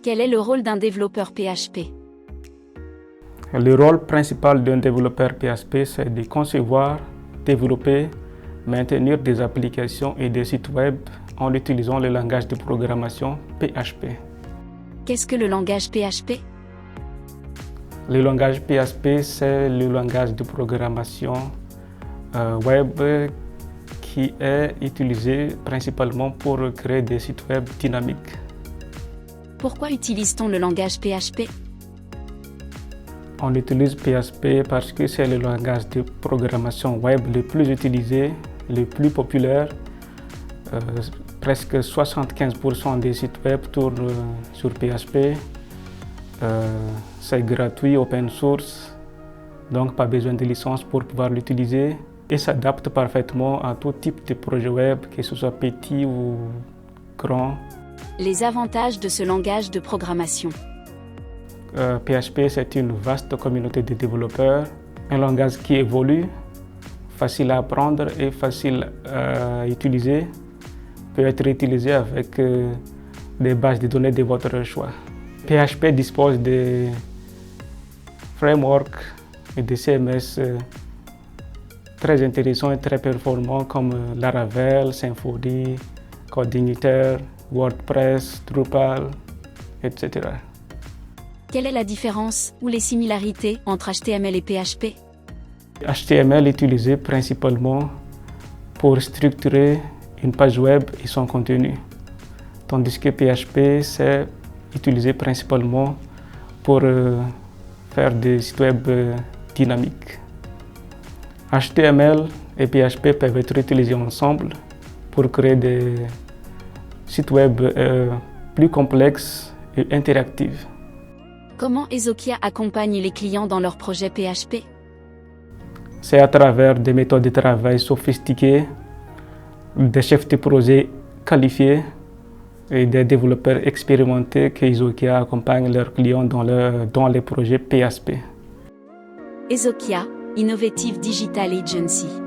Quel est le rôle d'un développeur PHP? Le rôle principal d'un développeur PHP, c'est de concevoir, développer, maintenir des applications et des sites web en utilisant le langage de programmation PHP. Qu'est-ce que le langage PHP? Le langage PHP, c'est le langage de programmation web qui est utilisé principalement pour créer des sites web dynamiques. Pourquoi utilise-t-on le langage PHP? On utilise PHP parce que c'est le langage de programmation web le plus utilisé, le plus populaire. Presque 75% des sites web tournent sur PHP. C'est gratuit, open source, donc pas besoin de licence pour pouvoir l'utiliser et s'adapte parfaitement à tout type de projet web, que ce soit petit ou grand. Les avantages de ce langage de programmation. PHP, c'est une vaste communauté de développeurs, un langage qui évolue, facile à apprendre et facile à utiliser, peut être utilisé avec des bases de données de votre choix. PHP dispose de frameworks et de CMS très intéressants et très performants comme Laravel, Symfony, Codeinator, WordPress, Drupal, etc. Quelle est la différence ou les similarités entre HTML et PHP? HTML est utilisé principalement pour structurer une page web et son contenu, tandis que PHP c'est utilisé principalement pour faire des sites web dynamiques. HTML et PHP peuvent être utilisés ensemble pour créer des sites web plus complexes et interactifs. Comment Ezokia accompagne les clients dans leurs projets PHP? C'est à travers des méthodes de travail sophistiquées, des chefs de projet qualifiés et des développeurs expérimentés que Ezokia accompagne leurs clients dans les projets PHP. Ezokia, Innovative Digital Agency.